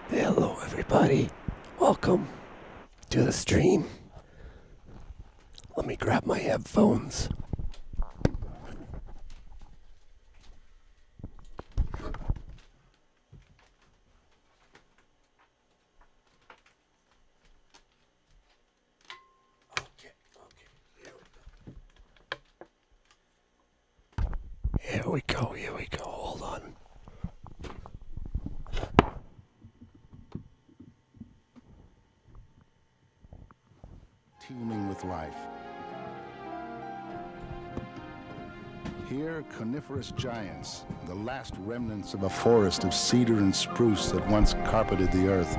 Hello everybody, welcome to the stream. Let me grab my headphones. Okay, here we go, hold on. Teeming with life. Here, coniferous giants, the last remnants of a forest of cedar and spruce that once carpeted the earth,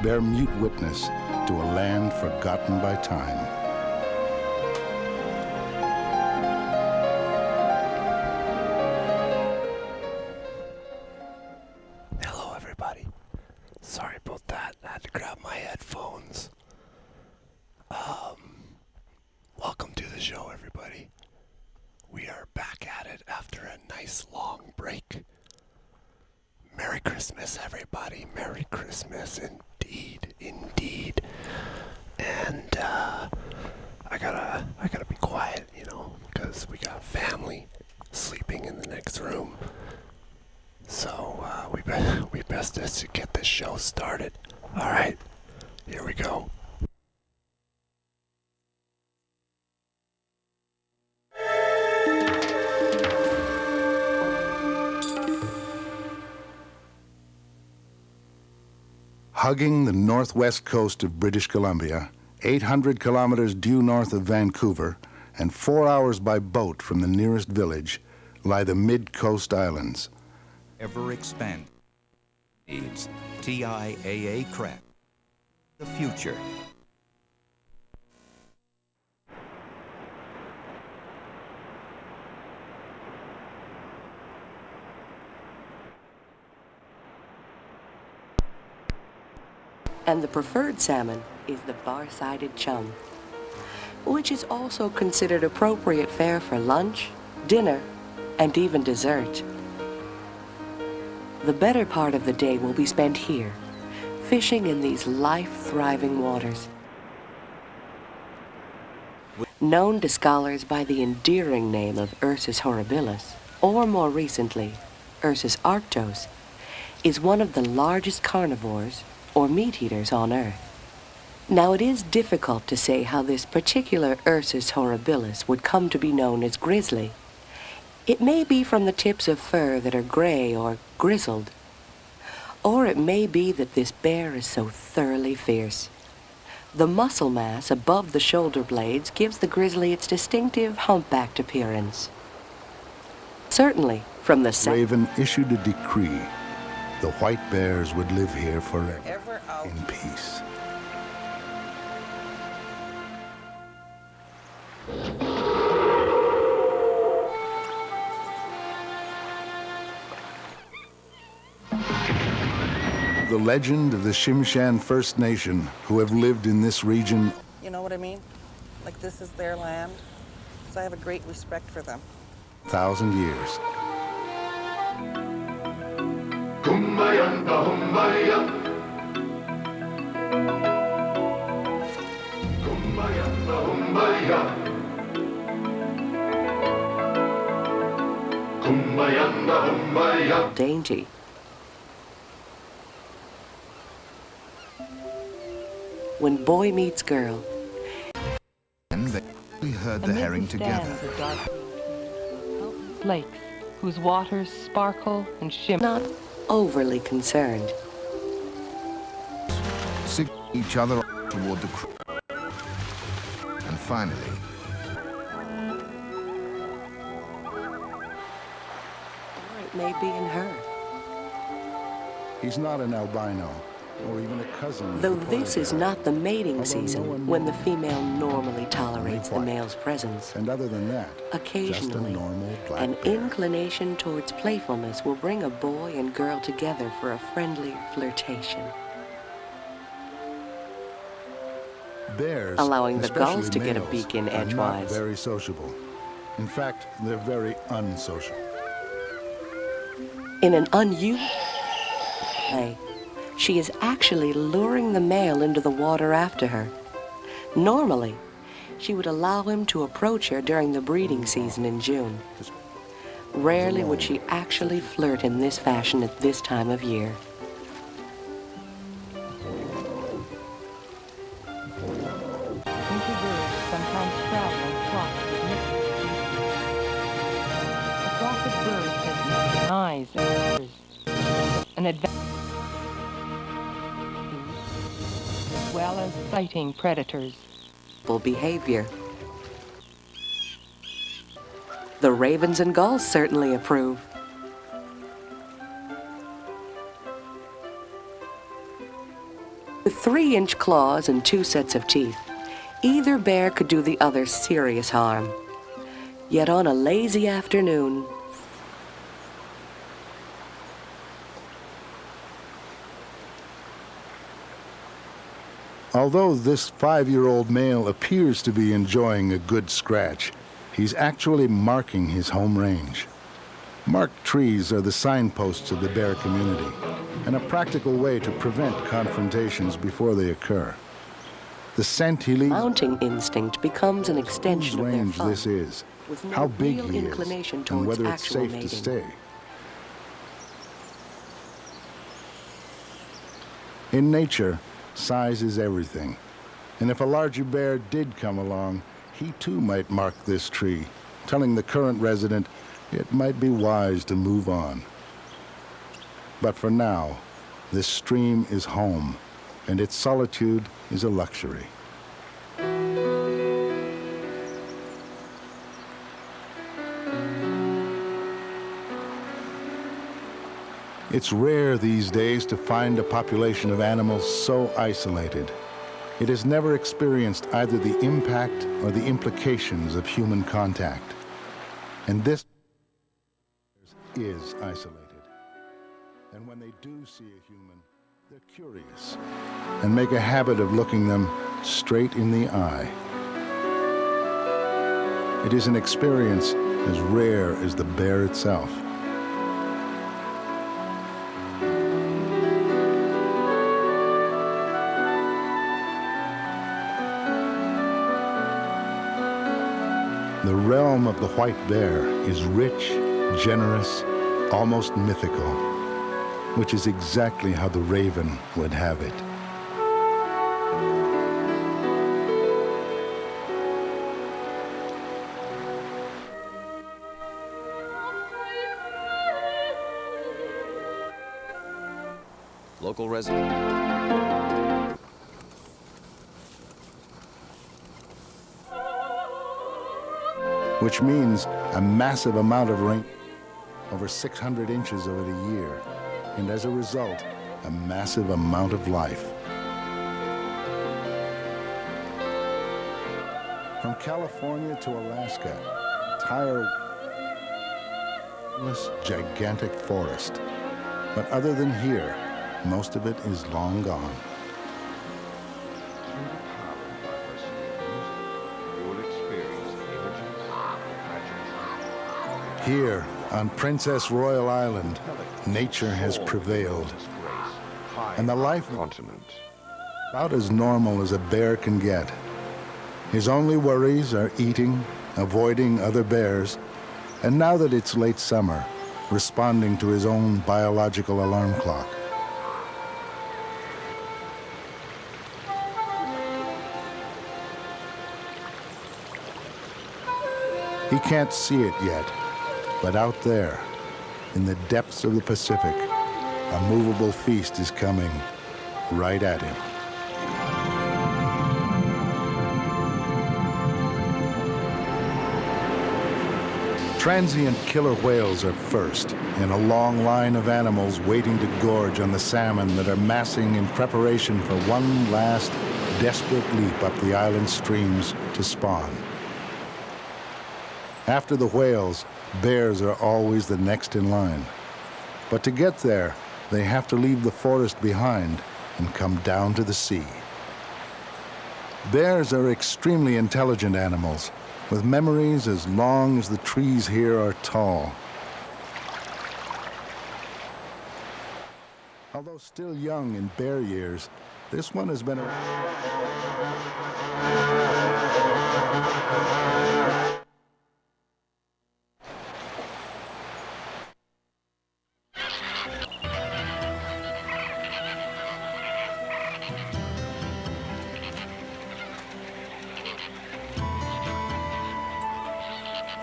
bear mute witness to a land forgotten by time. Hello everybody. Sorry about that. I had to grab my headphones. Welcome to the show, everybody. We are back at it after a nice long break. Merry Christmas, everybody. Merry Christmas, indeed. And I gotta be quiet, because we got family sleeping in the next room. So we best just to get this show started. All right, here we go. Hugging the northwest coast of British Columbia, 800 kilometers due north of Vancouver, and 4 hours by boat from the nearest village, lie the Mid-Coast Islands. Ever expand. Needs TIAA craft. The future. And the preferred salmon is the bar-sided chum, which is also considered appropriate fare for lunch, dinner, and even dessert. The better part of the day will be spent here, fishing in these life-thriving waters. Known to scholars by the endearing name of Ursus horribilis, or more recently, Ursus arctos, is one of the largest carnivores or meat-eaters on Earth. Now, it is difficult to say how this particular Ursus horribilis would come to be known as grizzly. It may be from the tips of fur that are gray or grizzled, or it may be that this bear is so thoroughly fierce. The muscle mass above the shoulder blades gives the grizzly its distinctive humpbacked appearance. Certainly, from the Raven issued a decree. The white bears would live here forever in peace. The legend of the Shimshan First Nation who have lived in this region. You know what I mean? Like, this is their land, so I have a great respect for them. 1,000 years. Kumbayanda humbaya. Kumbayanda humbaya. Kumbayanda humbaya. dainty. When boy meets girl, And they herd the herring together. Lakes, whose waters sparkle and shimmer. not overly concerned. Sig each other toward the crew. And finally, Or it may be in her. He's not an albino, or even a cousin of Though the this is polar not the mating Although no season one when the knows. female normally tolerates the White. male's presence. bear. And other than that, Occasionally, just a normal black an bear. inclination towards playfulness will bring a boy and girl together for a friendly flirtation, Bears, allowing the especially gulls to get a males, beak in are not edgewise. very sociable. In fact, they're very unsocial. In an unusual way, she is actually luring the male into the water after her. Normally, she would allow him to approach her during the breeding season in June. Rarely would she actually flirt in this fashion at this time of year. Winter birds sometimes travel in flocks with mixed species. A flock of birds has eyes and ears, an advantage as well as sighting predators. Behavior. The ravens and gulls certainly approve. With 3-inch claws and 2 sets of teeth, either bear could do the other serious harm. Yet on a lazy afternoon, Although this 5-year-old male appears to be enjoying a good scratch, he's actually marking his home range. Marked trees are the signposts of the bear community, and a practical way to prevent confrontations before they occur. The scent he leaves, mounting instinct becomes an whose extension of their range fun, this is, with no how big real he is, inclination and towards whether it's actual safe mating. to stay. In nature, size is everything. And if a larger bear did come along, he too might mark this tree, telling the current resident it might be wise to move on. But for now, this stream is home, and its solitude is a luxury. It's rare these days to find a population of animals so isolated. It has never experienced either the impact or the implications of human contact. And this is isolated. And when they do see a human, they're curious and make a habit of looking them straight in the eye. It is an experience as rare as the bear itself. The realm of the white bear is rich, generous, almost mythical, which is exactly how the raven would have it. Local resident. Which means a massive amount of rain, over 600 inches of it a year, and as a result, a massive amount of life. From California to Alaska, tireless, gigantic forest. But other than here, most of it is long gone. Here, on Princess Royal Island, nature has prevailed. And the life continent. about as normal as a bear can get. His only worries are eating, avoiding other bears, and now that it's late summer, responding to his own biological alarm clock. He can't see it yet, but out there, in the depths of the Pacific, a movable feast is coming right at him. Transient killer whales are first in a long line of animals waiting to gorge on the salmon that are massing in preparation for one last desperate leap up the island streams to spawn. After the whales, bears are always the next in line. But to get there, they have to leave the forest behind and come down to the sea. Bears are extremely intelligent animals, with memories as long as the trees here are tall. Although still young in bear years, this one has been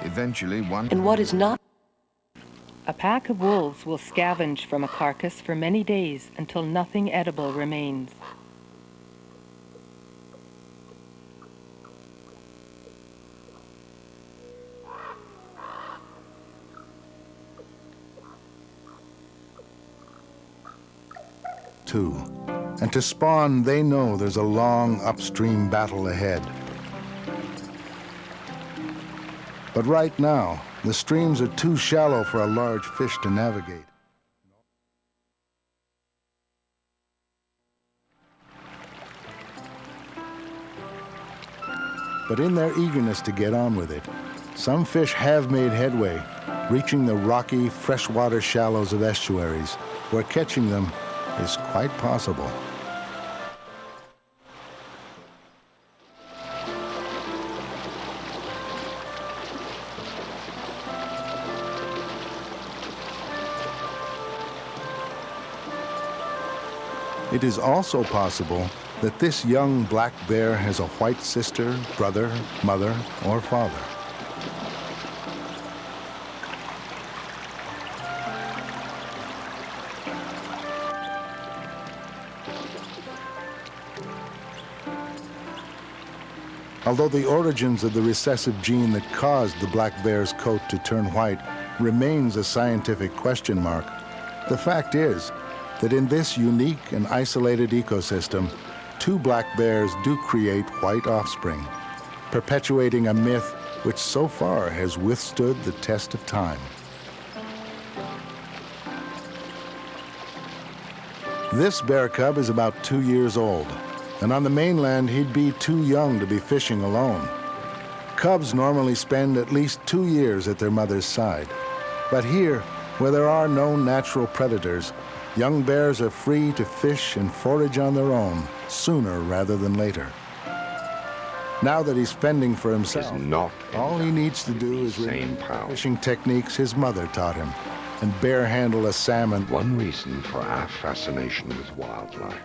Eventually, one And what is not A pack of wolves will scavenge from a carcass for many days until nothing edible remains. too. And to spawn, they know there's a long upstream battle ahead. But right now, the streams are too shallow for a large fish to navigate. But in their eagerness to get on with it, some fish have made headway, reaching the rocky, freshwater shallows of estuaries, where catching them is quite possible. It is also possible that this young black bear has a white sister, brother, mother, or father. Although the origins of the recessive gene that caused the black bear's coat to turn white remains a scientific question mark, the fact is that in this unique and isolated ecosystem, two black bears do create white offspring, perpetuating a myth which so far has withstood the test of time. This bear cub is about 2 years old, and on the mainland he'd be too young to be fishing alone. Cubs normally spend at least 2 years at their mother's side, but here, where there are no natural predators, young bears are free to fish and forage on their own sooner rather than later. Now that he's fending for himself, all he needs to do is remember fishing techniques his mother taught him and bare handle a salmon. One reason for our fascination with wildlife.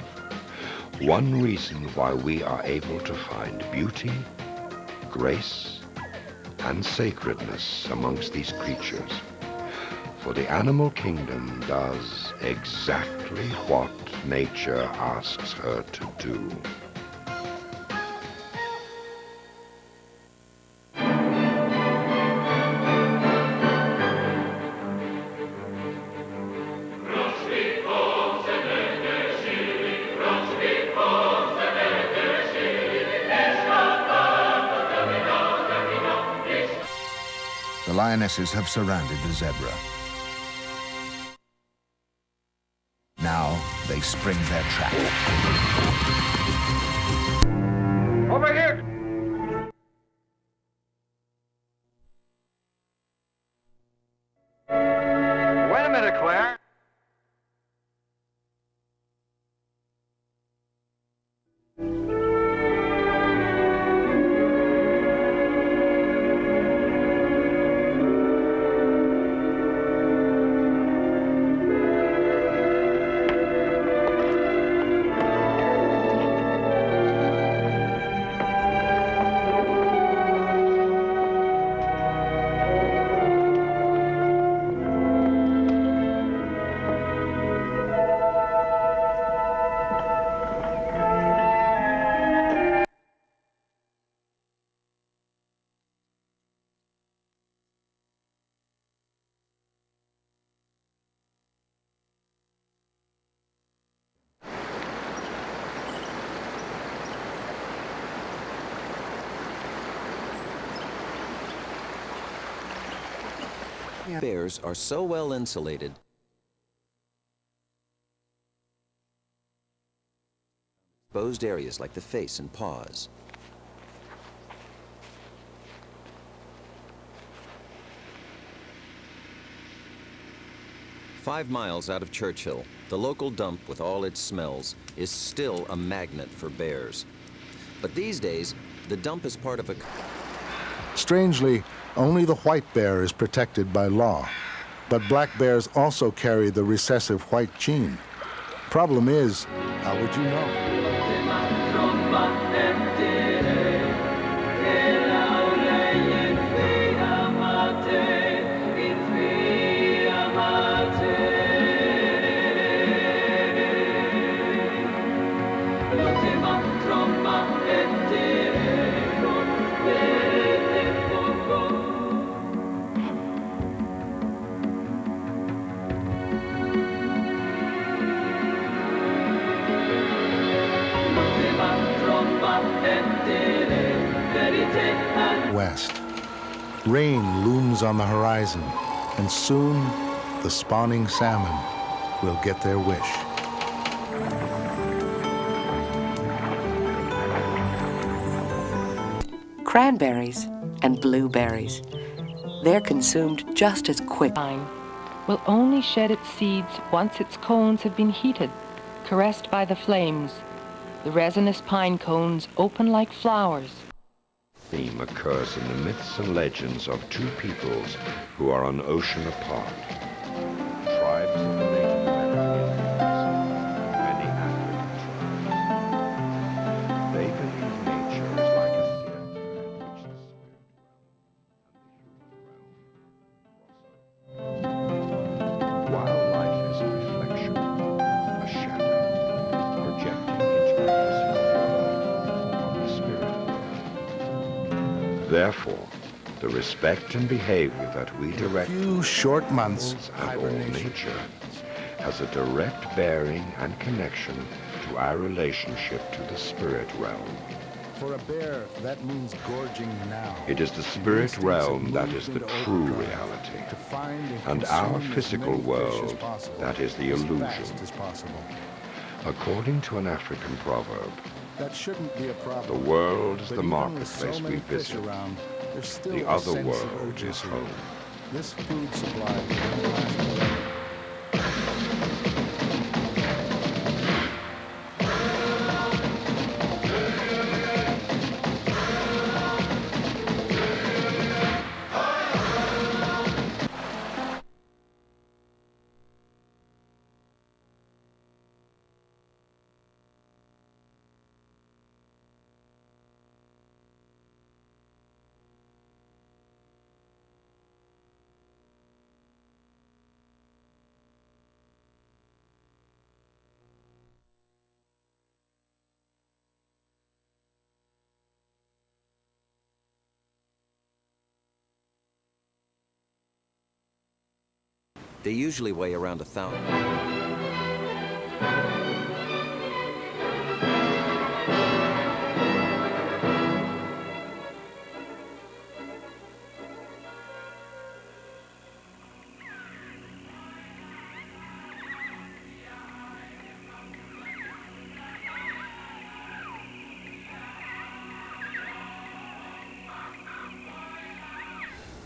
One reason why we are able to find beauty, grace, and sacredness amongst these creatures. For the animal kingdom does exactly what nature asks her to do. the lionesses have surrounded the zebra. Now they spring their trap. Over here! Wait a minute, Claire. Bears are so well insulated exposed areas like the face and paws. 5 miles out of Churchill, the local dump with all its smells is still a magnet for bears. But these days, the dump is part of a... Strangely, only the white bear is protected by law. But black bears also carry the recessive white gene. Problem is, how would you know? West. Rain looms on the horizon, and soon the spawning salmon will get their wish. Cranberries and blueberries. They're consumed just as quick. Pine will only shed its seeds once its cones have been heated, caressed by the flames. The resinous pine cones open like flowers. Theme occurs in the myths and legends of two peoples who are an ocean apart. Tribes of the Native American Indians, many African tribes. They believe nature is like a theater in which the spirit realm and the human realm cross over. While life is a reflection, a shadow, projecting into the physical world of the spirit world. Therefore, the respect and behavior that we direct Few short months, and all nature has a direct bearing and connection to our relationship to the spirit realm. For a bear, that means gorging now. It is the spirit realm that is the true reality, and our physical world that is the illusion. According to an African proverb, That shouldn't be a problem. the world is But the even with marketplace so we many fish visit. around, there's still The a other sense of world is urgency. home. This food supply won't last forever. They usually weigh around 1,000.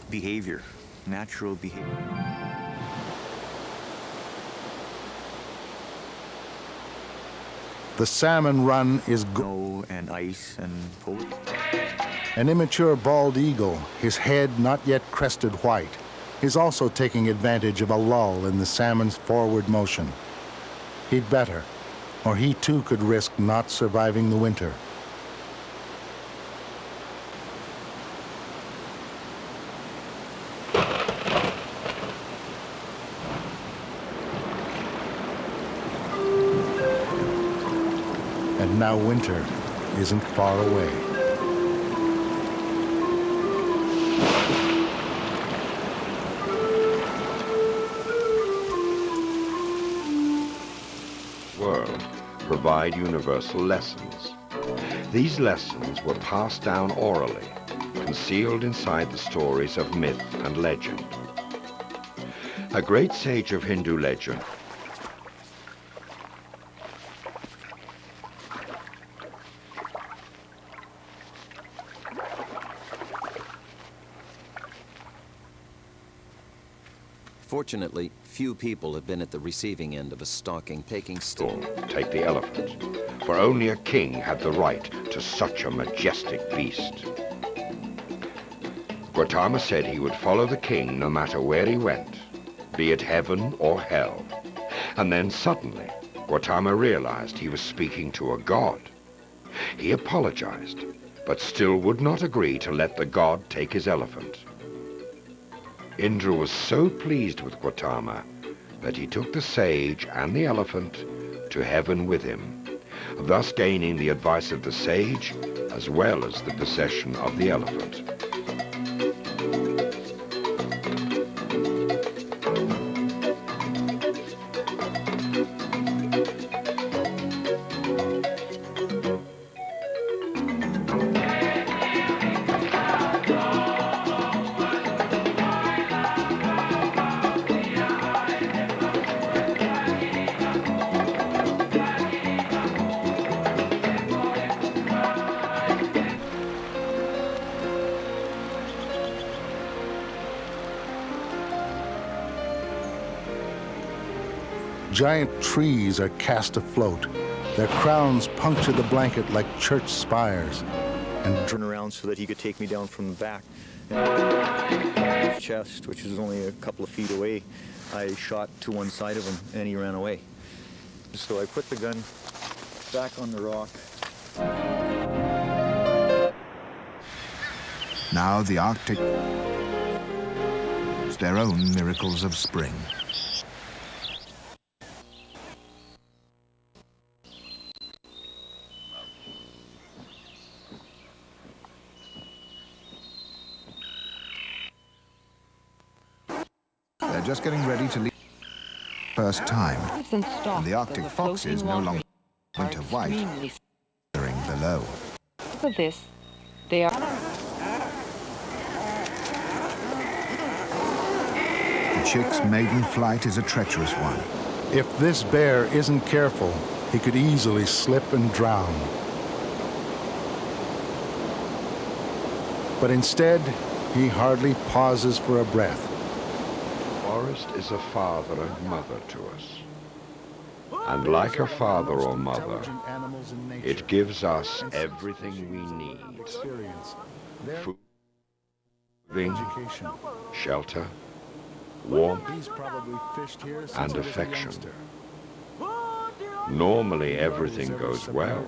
Behavior, natural behavior. The salmon run is Snow and ice and cold. An immature bald eagle, his head not yet crested white, is also taking advantage of a lull in the salmon's forward motion. He'd better, or he too could risk not surviving the winter. And now winter isn't far away. World provide universal lessons. These lessons were passed down orally, concealed inside the stories of myth and legend. A great sage of Hindu legend Fortunately, few people have been at the receiving end of a stalking taking still. Take the elephant, for only a king had the right to such a majestic beast. Gautama said he would follow the king no matter where he went, be it heaven or hell. And then suddenly, Gautama realized he was speaking to a god. He apologized, but still would not agree to let the god take his elephant. Indra was so pleased with Gautama that he took the sage and the elephant to heaven with him, thus gaining the advice of the sage as well as the possession of the elephant. Giant trees are cast afloat. Their crowns puncture the blanket like church spires. And Turn around so that he could take me down from the back. And his chest, which is only a couple of feet away, I shot to one side of him and he ran away. So I put the gun back on the rock. Now the Arctic is their own miracles of spring. They're just getting ready to leave first time, and the Arctic foxes no longer winter white below. Because of this, they are... The chick's maiden flight is a treacherous one. if this bear isn't careful, he could easily slip and drown. But instead, he hardly pauses for a breath. Forest is a father and mother to us. And like a father or mother, it gives us everything we need. Food, clothing, shelter, warmth, and affection. Normally everything goes well,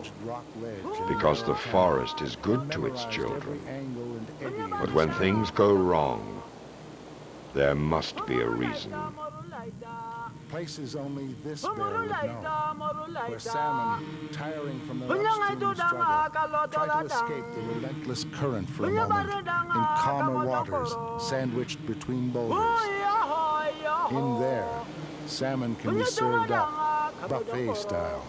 because the forest is good to its children. But when things go wrong, there must be a reason. Places only this bear would know, where salmon, tiring from their upstream struggle, try to escape the relentless current for a moment in calmer waters sandwiched between boulders. In there, salmon can be served up, buffet style.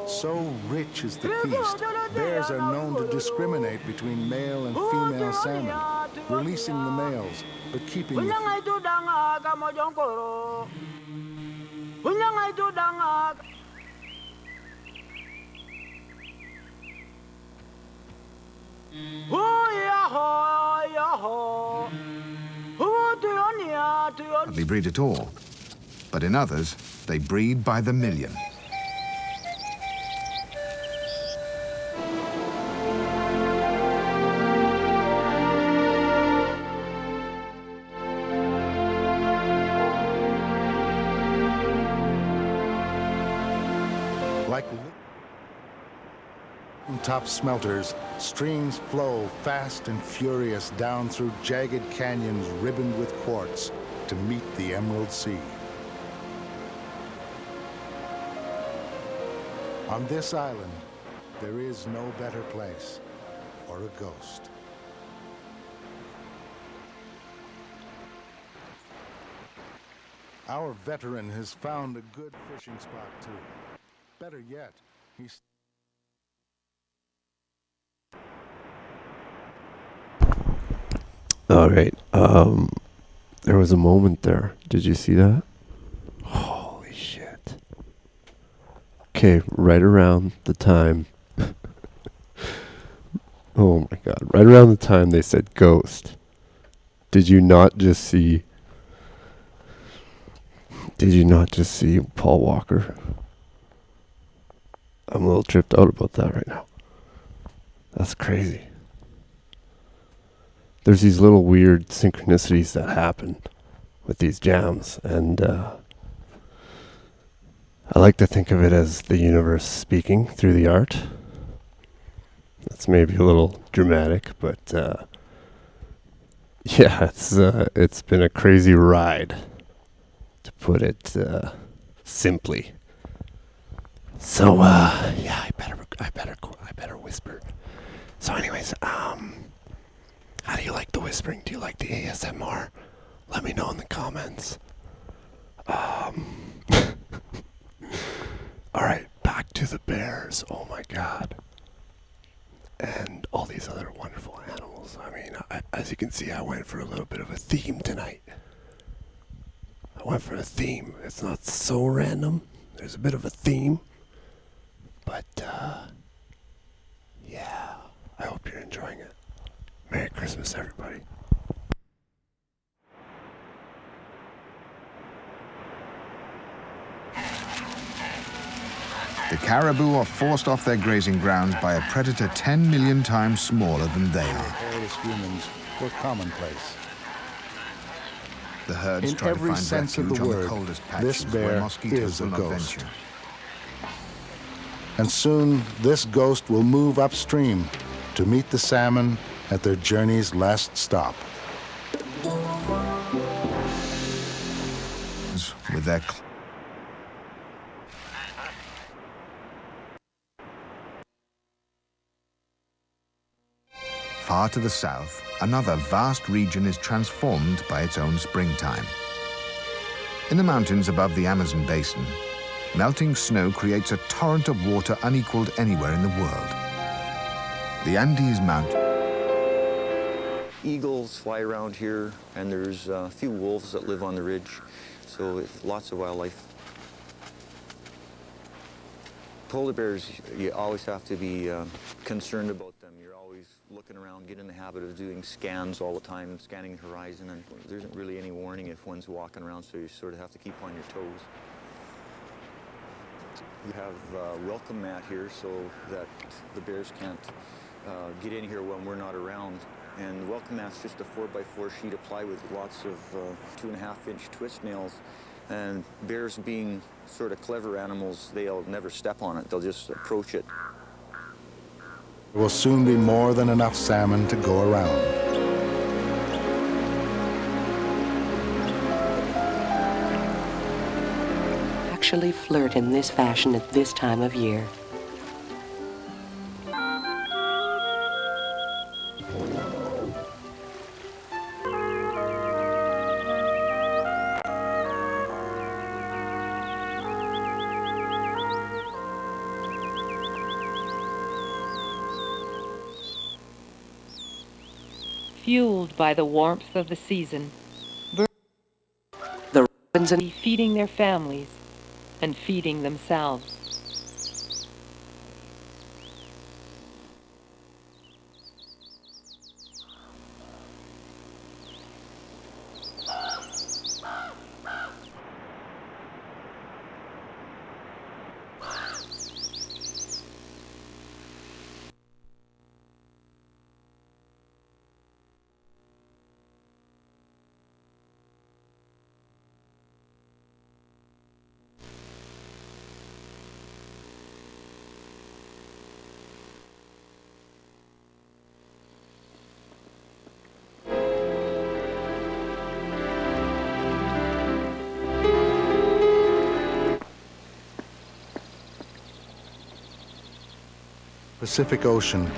So rich is the feast, bears are known to discriminate between male and female salmon, releasing the males, but keeping the Hardly breed at all, but in others, they breed by the million. Like top smelters, streams flow fast and furious down through jagged canyons ribboned with quartz to meet the Emerald Sea. On this island, there is no better place for a ghost. Our veteran has found a good fishing spot too. Better yet, he's... All right. There was a moment there. Did you see that? Holy shit. Okay, right around the time. Oh my god. Right around the time they said ghost, Did you not just see Paul Walker? I'm a little tripped out about that right now. That's crazy. There's these little weird synchronicities that happen with these jams, and I like to think of it as the universe speaking through the art. That's maybe a little dramatic, but yeah, it's been a crazy ride, to put it simply. So yeah, I better whisper. So anyways, how do you like the whispering? Do you like the ASMR? Let me know in the comments. Alright, back to the bears. Oh my god. And all these other wonderful animals. I mean, as you can see, I went for a little bit of a theme tonight. I went for a theme. It's not so random. There's a bit of a theme. But, yeah, I hope you're enjoying it. Merry Christmas, everybody. The caribou are forced off their grazing grounds by a predator 10 million times smaller than they are. Hairless humans were commonplace. The herds In try to every find sense of refuge the on word, the coldest this patches where bear mosquitoes is a will not ghost. venture. And soon, this ghost will move upstream to meet the salmon at their journey's last stop. With their far to the south, another vast region is transformed by its own springtime. In the mountains above the Amazon basin, melting snow creates a torrent of water unequaled anywhere in the world. The Andes Mountains. Eagles fly around here, and there's a few wolves that live on the ridge, so it's lots of wildlife. Polar bears, you always have to be concerned about them. You're always looking around, get in the habit of doing scans all the time, scanning the horizon, and there isn't really any warning if one's walking around, so you sort of have to keep on your toes. You have a welcome mat here so that the bears can't get in here when we're not around. And the welcome mat's just a 4x4 sheet of ply with lots of 2.5-inch twist nails. And bears, being sort of clever animals, they'll never step on it. They'll just approach it. There will soon be more than enough salmon to go around. Actually flirt in this fashion at this time of year. Fueled by the warmth of the season, The robins and feeding their families and feeding themselves. Pacific Ocean.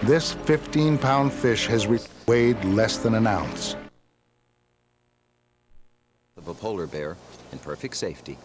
This 15-pound fish has weighed less than an ounce. Of a polar bear in perfect safety.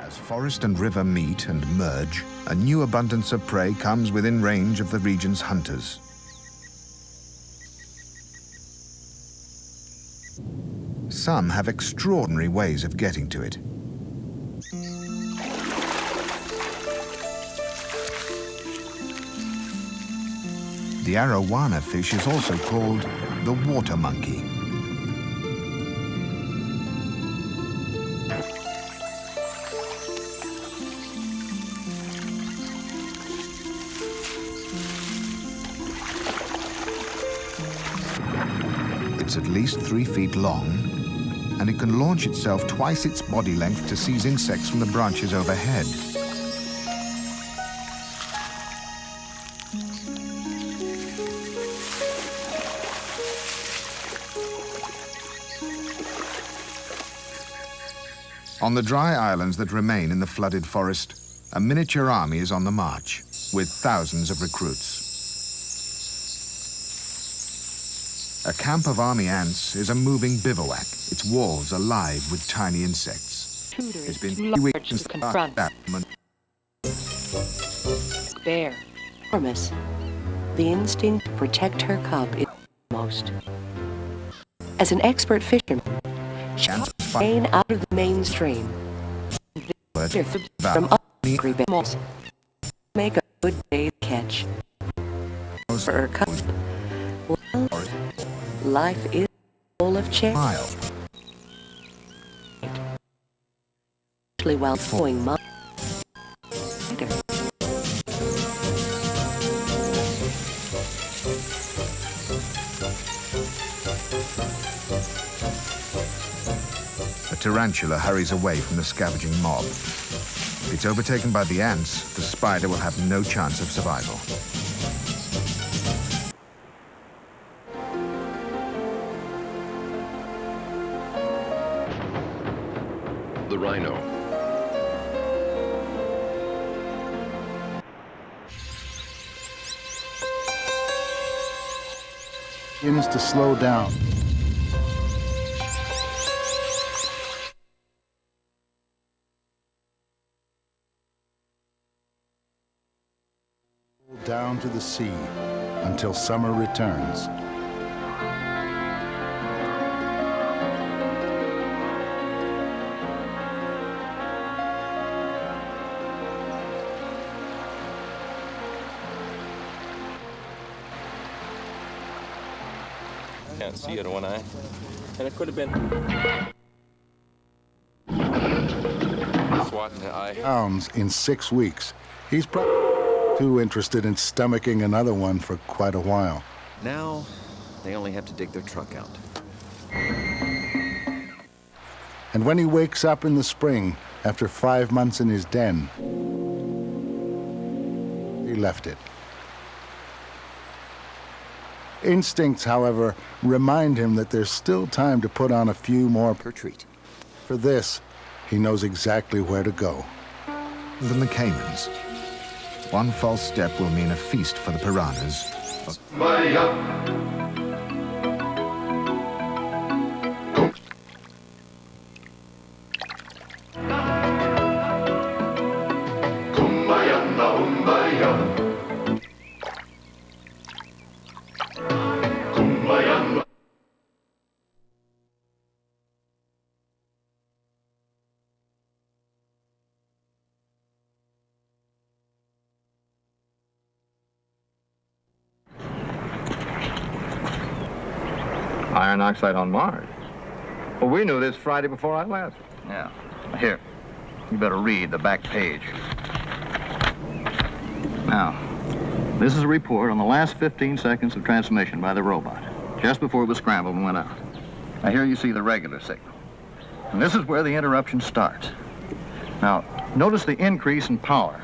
As forest and river meet and merge, a new abundance of prey comes within range of the region's hunters. Some have extraordinary ways of getting to it. The arowana fish is also called the water monkey. It's at least 3 feet long, and it can launch itself twice its body length to seize insects from the branches overhead. On the dry islands that remain in the flooded forest, a miniature army is on the march, with thousands of recruits. A camp of army ants is a moving bivouac, its walls alive with tiny insects. It's been 3 weeks since the last batman. Bear. Enormous. The instinct to protect her cub is most. As an expert fisherman, she staying out of the mainstream. From hungry bears. Make a good day's catch. For her cub. Well, life is full of chance. Especially while flowing mud. A tarantula hurries away from the scavenging mob. If it's overtaken by the ants, the spider will have no chance of survival. The rhino. Begins to slow down. Down to the sea until summer returns. Can't see it one eye. And it could have been swatting the eye. Pounds in 6 weeks. He's probably too interested in stomaching another one for quite a while. Now, they only have to dig their truck out. And when he wakes up in the spring, after 5 months in his den, he left it. Instincts, however, remind him that there's still time to put on a few more Per treat. For this, he knows exactly where to go. Than the caimans. One false step will mean a feast for the piranhas. Iron oxide on Mars. Well, we knew this Friday before I left. Yeah. Here, you better read the back page. Now, this is a report on the last 15 seconds of transmission by the robot, just before it was scrambled and went out. Now, here you see the regular signal. And this is where the interruption starts. Now, notice the increase in power.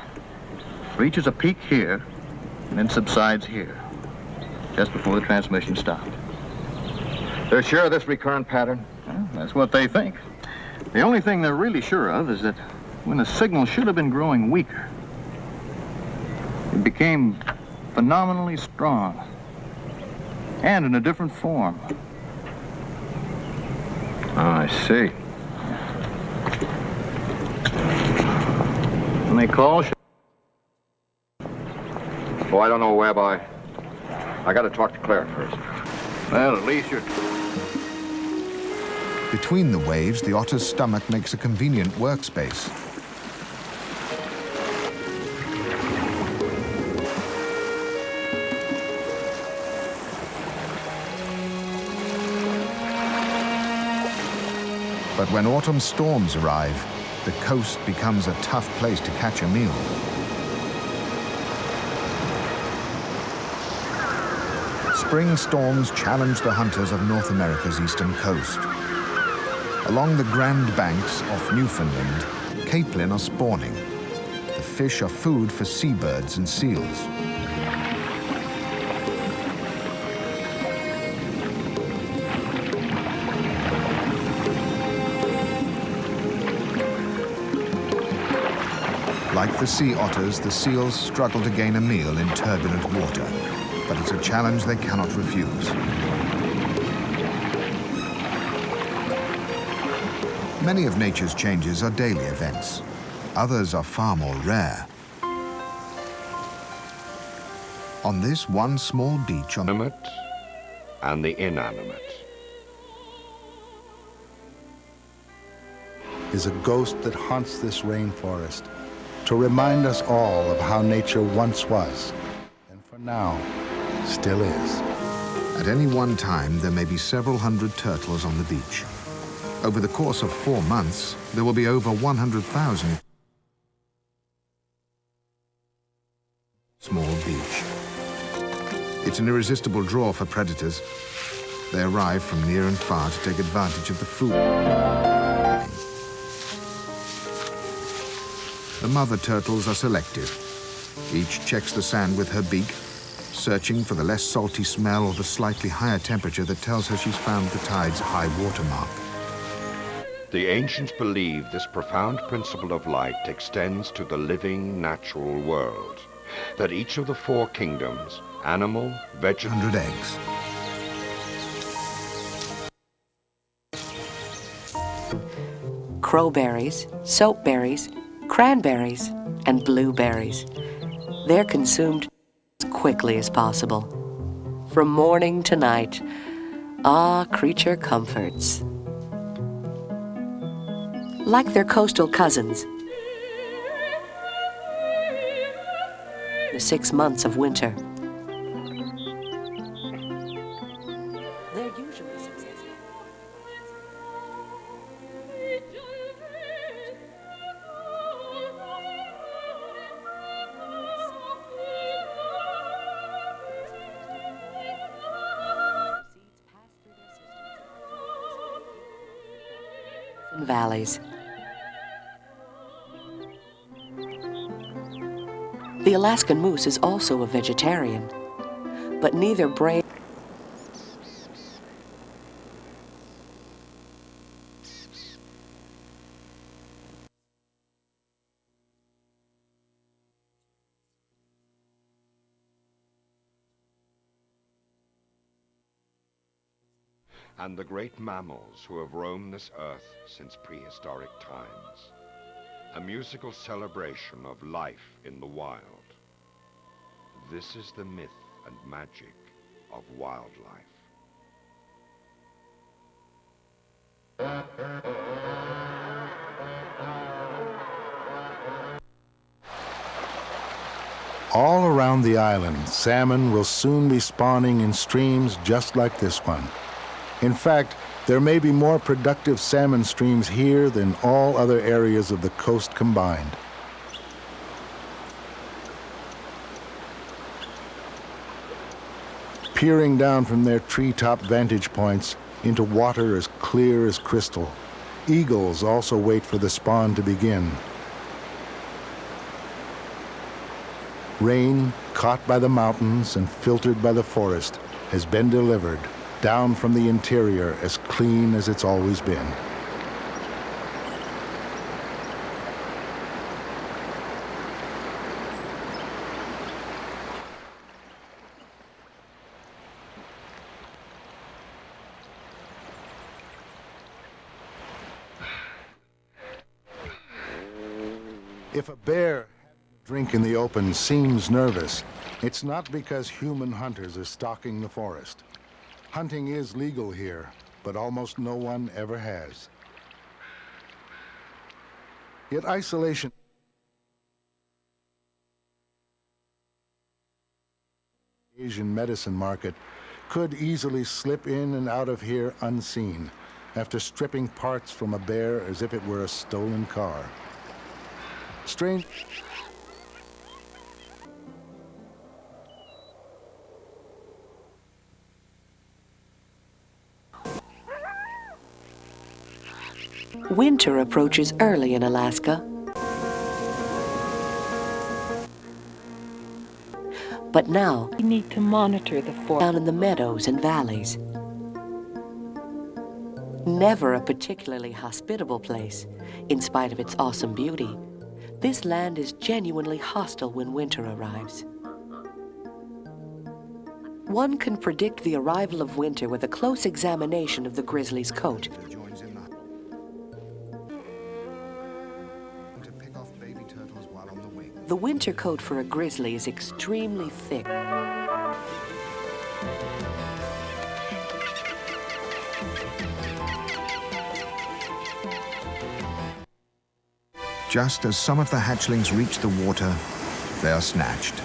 Reaches a peak here, and then subsides here, just before the transmission stopped. They're sure of this recurrent pattern? Well, that's what they think. The only thing they're really sure of is that when the signal should have been growing weaker, it became phenomenally strong and in a different form. Oh, I see. And they call... Oh, I don't know, Webb. I got to talk to Claire first. Well, at least you're... Between the waves, the otter's stomach makes a convenient workspace. But when autumn storms arrive, the coast becomes a tough place to catch a meal. Spring storms challenge the hunters of North America's eastern coast. Along the Grand Banks off Newfoundland, capelin are spawning. The fish are food for seabirds and seals. Like the sea otters, the seals struggle to gain a meal in turbulent water, but it's a challenge they cannot refuse. Many of nature's changes are daily events. Others are far more rare. On this one small beach on Animate and the inanimate. Is a ghost that haunts this rainforest to remind us all of how nature once was, and for now, still is. At any one time, there may be several hundred turtles on the beach. Over the course of 4 months, there will be over 100,000 small beach. It's an irresistible draw for predators. They arrive from near and far to take advantage of the food. The mother turtles are selective. Each checks the sand with her beak, searching for the less salty smell or the slightly higher temperature that tells her she's found the tide's high water mark. The ancients believed this profound principle of light extends to the living, natural world, that each of the 4 kingdoms, animal, vegetable... 100 eggs. Crowberries, soapberries, cranberries, and blueberries. They're consumed as quickly as possible. From morning to night, creature comforts. Like their coastal cousins, the 6 months of winter. They're usually successful. And valleys. The Alaskan moose is also a vegetarian, but neither brave and the great mammals who have roamed this earth since prehistoric times. A musical celebration of life in the wild. This is the myth and magic of wildlife. All around the island, salmon will soon be spawning in streams just like this one. In fact, there may be more productive salmon streams here than all other areas of the coast combined. Peering down from their treetop vantage points into water as clear as crystal, eagles also wait for the spawn to begin. Rain, caught by the mountains and filtered by the forest, has been delivered down from the interior as clean as it's always been. If a bear drink in the open seems nervous, it's not because human hunters are stalking the forest. Hunting is legal here, but almost no one ever has. Yet isolation Asian medicine market could easily slip in and out of here unseen after stripping parts from a bear as if it were a stolen car. Strange. Winter approaches early in Alaska. But now, We need to monitor the forest. down in the meadows and valleys. Never a particularly hospitable place, in spite of its awesome beauty, this land is genuinely hostile when winter arrives. One can predict the arrival of winter with a close examination of the grizzly's coat. The winter coat for a grizzly is extremely thick. Just as some of the hatchlings reach the water, they are snatched.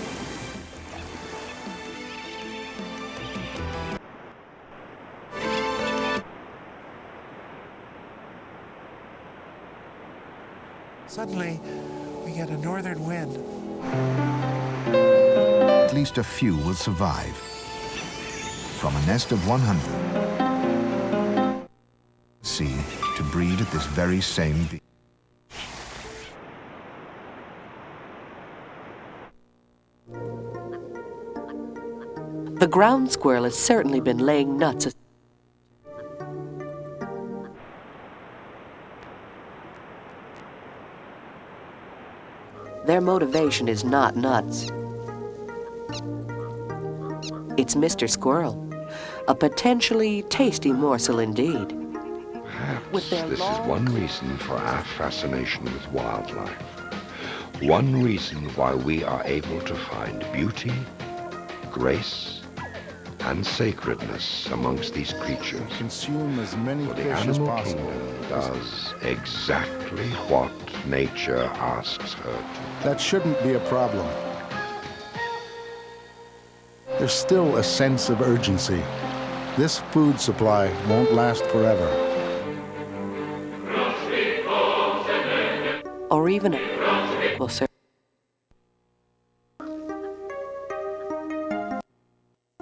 Suddenly, we get a northern wind. At least a few will survive. From a nest of 100, sea to breed at this very same beach. The ground squirrel has certainly been laying nuts. Their motivation is not nuts. It's Mr. Squirrel, a potentially tasty morsel indeed. Perhaps this is one reason for our fascination with wildlife. One reason why we are able to find beauty, grace, and sacredness amongst these creatures. Consume as many For the fish as animal possible. kingdom does exactly what nature asks her to. That shouldn't be a problem. There's still a sense of urgency. This food supply won't last forever. Or even will serve.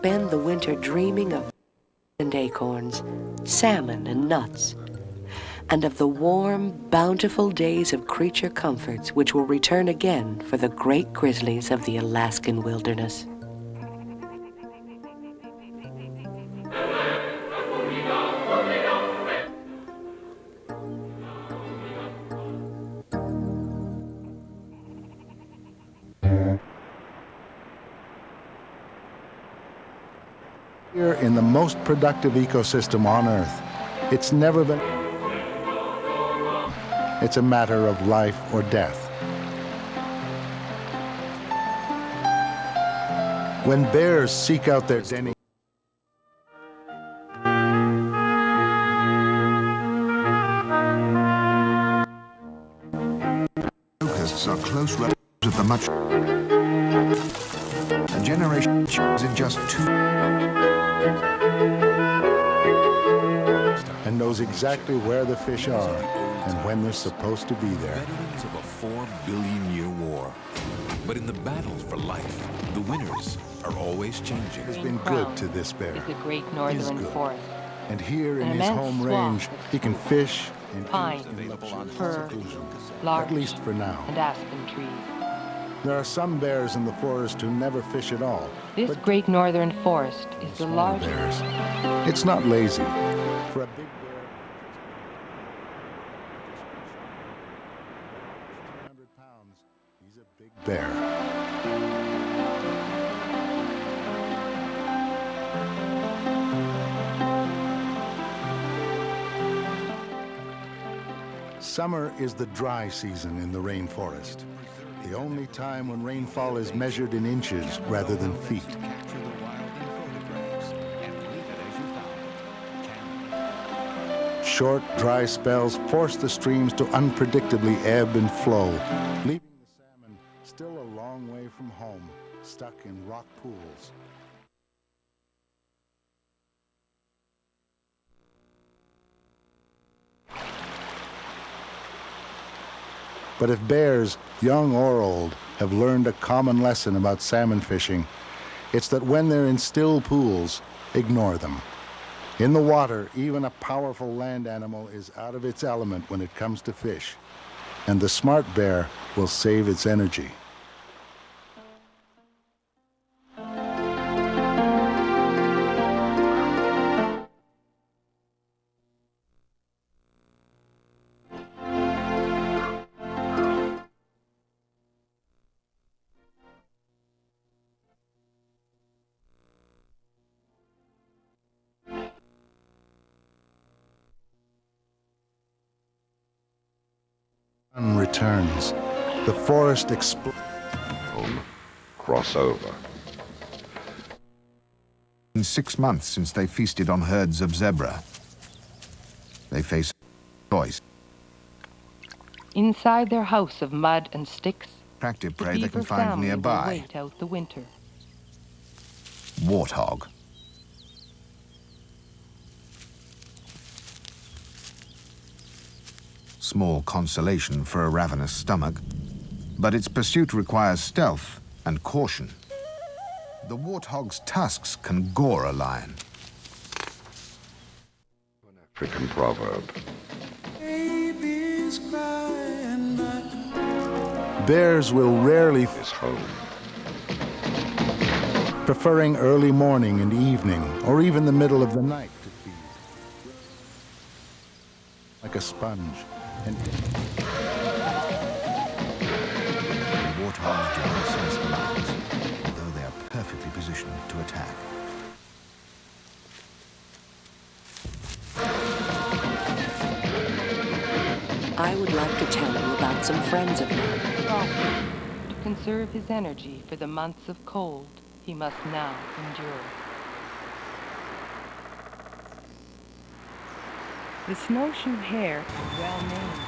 Spend the winter dreaming of and acorns, salmon and nuts, and of the warm, bountiful days of creature comforts which will return again for the great grizzlies of the Alaskan wilderness. Here in the most productive ecosystem on Earth, it's never been. It's a matter of life or death. When bears seek out their denning, Locusts are close relatives of the much. A generation is in just 2. and knows exactly where the fish are and when they're supposed to be there. Veterans of a 4-billion-year war. But in the battles for life, the winners are always changing. Has been good to this bear. Is the great northern good. forest. And here in An his immense home swath range, of he can fish and pine, eat in luxurious fir, seclusion. larch, At least for now. and aspen trees. There are some bears in the forest who never fish at all. This but great northern forest is the smaller largest. bears. It's not lazy. For a big bear, 1,500 pounds, he's a big bear. Summer is the dry season in the rainforest. The only time when rainfall is measured in inches rather than feet. short, dry spells force the streams to unpredictably ebb and flow, leaving the salmon still a long way from home, stuck in rock pools. But if bears, young or old, have learned a common lesson about salmon fishing, it's that when they're in still pools, ignore them. In the water, even a powerful land animal is out of its element when it comes to fish, and the smart bear will save its energy. Sun returns. The forest explodes. Crossover. In 6 months since they feasted on herds of zebra, they face choice. Inside their house of mud and sticks, Attractive the prey they beaver can find family will nearby. wait out the winter. Warthog. Small consolation for a ravenous stomach, but its pursuit requires stealth and caution. The warthog's tusks can gore a lion. African proverb. Bears will rarely Is home. preferring early morning and evening, or even the middle of the night to feed. Like a sponge. And The warthogs do not sense the lions, although they are perfectly positioned to attack. I would like to tell you about some friends of mine. To conserve his energy for the months of cold he must now endure. The snowshoe hare is well named.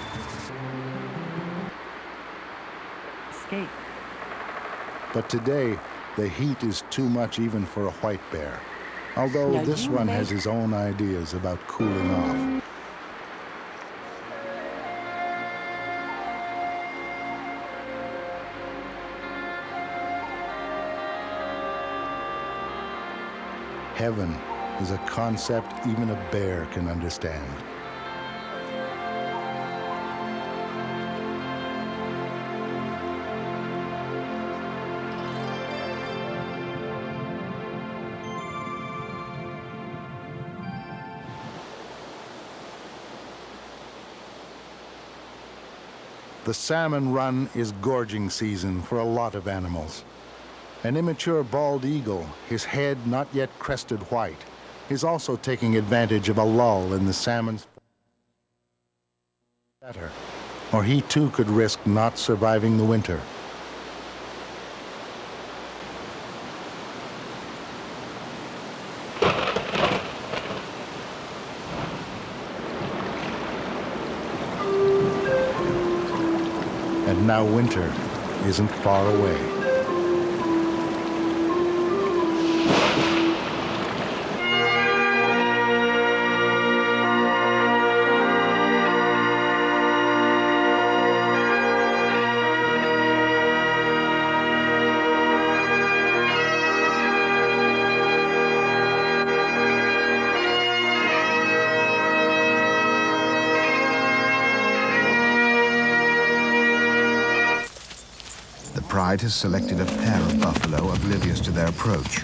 Escape. But today, the heat is too much even for a white bear. Although Now this you one may- has his own ideas about cooling off. Heaven is a concept even a bear can understand. The salmon run is gorging season for a lot of animals. An immature bald eagle, his head not yet crested white, is also taking advantage of a lull in the salmon's better, or he too could risk not surviving the winter. And now winter isn't far away. The pride has selected a pair of buffalo oblivious to their approach.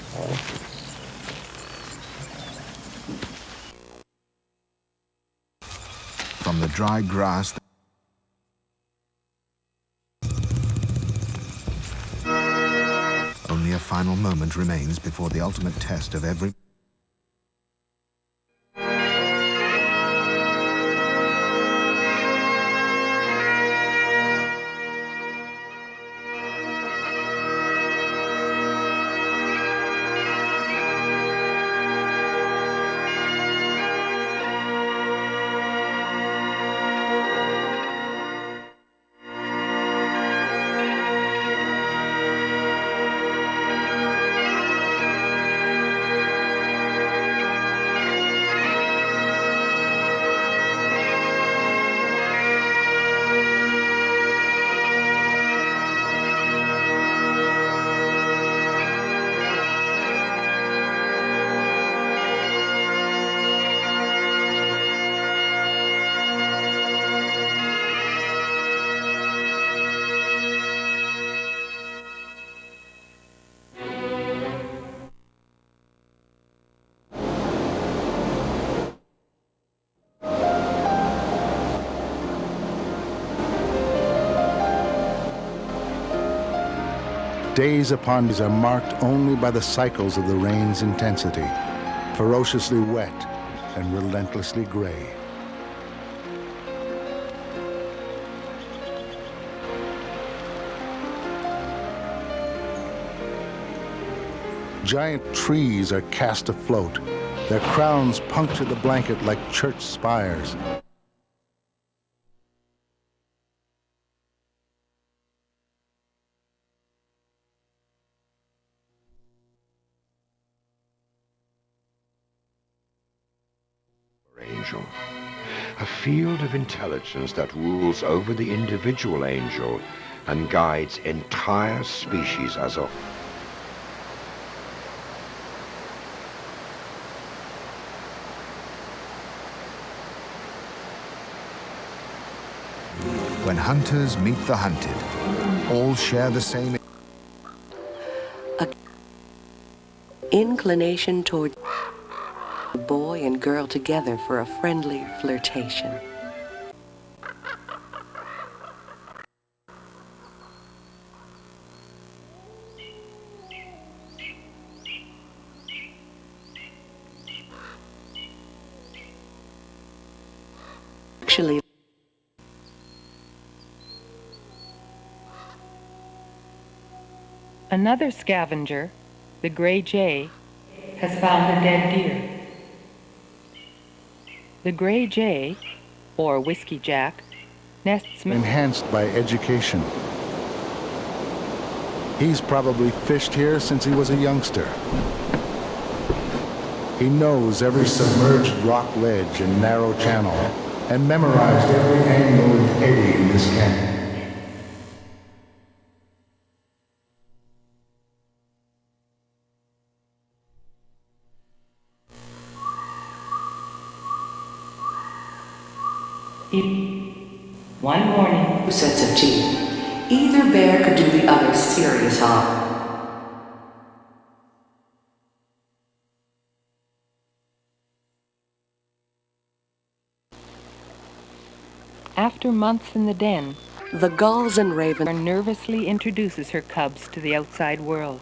From the dry grass, only a final moment remains before the ultimate test of every days upon days are marked only by the cycles of the rain's intensity, ferociously wet and relentlessly gray. Giant trees are cast afloat. Their crowns puncture the blanket like church spires. Angel, a field of intelligence that rules over the individual angel and guides entire species as a whole. When hunters meet the hunted, all share the same inclination toward the boy and girl together for a friendly flirtation. Actually, another scavenger, the gray jay, has found a dead deer. The gray jay, or whiskey jack, nests enhanced by education. He's probably fished here since he was a youngster. He knows every submerged rock ledge and narrow channel, and memorized every angle and eddy in this canyon. One morning, 2 sets of teeth. Either bear could do the other serious harm. After months in the den, the gulls and ravens nervously introduces her cubs to the outside world,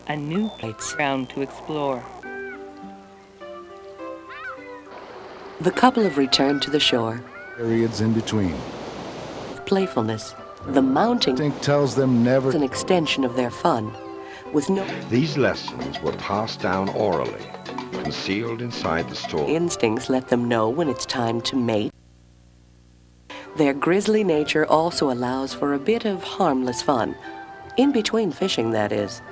a new playground to explore. The couple have returned to the shore. Periods in between. Playfulness. The mounting instinct tells them never. An extension of their fun, with no. These lessons were passed down orally, concealed inside the story. Instincts let them know when it's time to mate. Their grisly nature also allows for a bit of harmless fun, in between fishing, that is.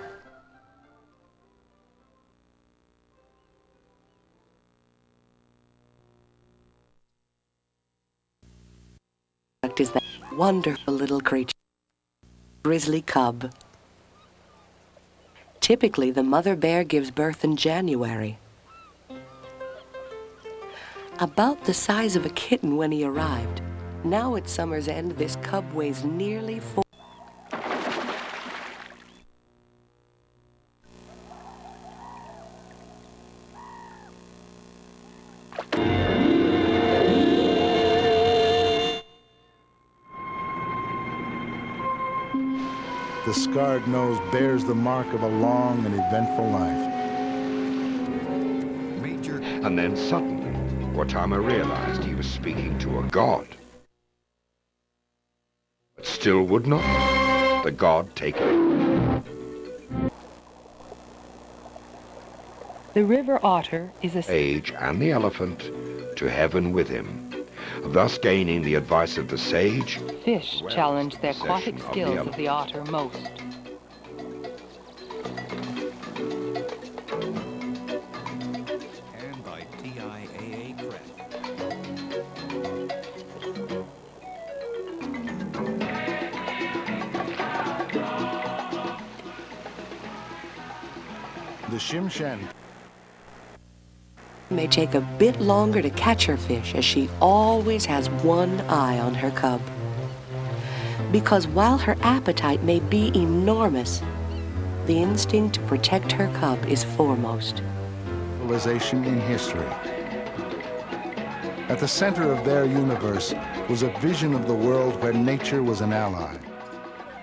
Is that wonderful little creature, grizzly cub. Typically, the mother bear gives birth in January. About the size of a kitten when he arrived. Now at summer's end, this cub weighs nearly 4. The scarred nose bears the mark of a long and eventful life. And then suddenly, Gautama realized he was speaking to a god. But still would not the god take it. The river otter is a sage and the elephant to heaven with him, thus gaining the advice of the sage. Fish challenge the aquatic skills of the otter most. And by TIAA Crest. The Shimshan may take a bit longer to catch her fish, as she always has one eye on her cub. Because while her appetite may be enormous, the instinct to protect her cub is foremost. Civilization in history. At the center of their universe was a vision of the world where nature was an ally.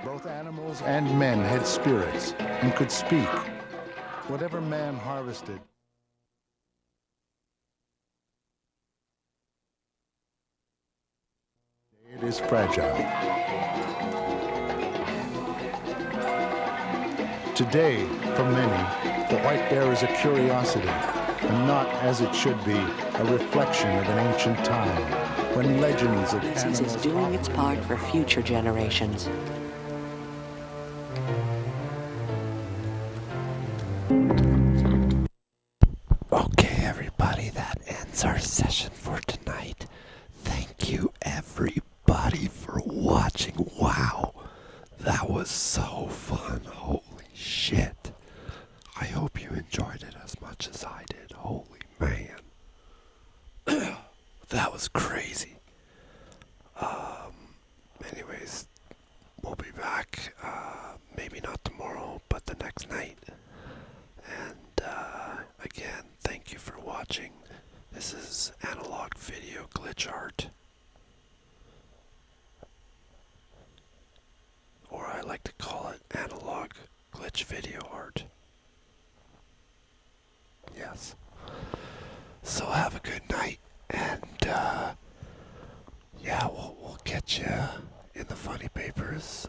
Both animals animals and men had spirits and could speak. Whatever man harvested, it is fragile. Today, for many, the white bear is a curiosity, and not, as it should be, a reflection of an ancient time, when legends of Species is doing its part for future generations. Okay, everybody, that ends our session for tonight. Thank you, everybody, for watching. Wow, that was so fun. Holy shit. I hope you enjoyed it as much as I did. Holy man. That was crazy. Anyways, we'll be back, maybe not tomorrow, but the next night. And, again, thank you for watching. This is analog video glitch art. Or I like to call it analog glitch video art. Yes. So have a good night, and yeah, we'll get you in the funny papers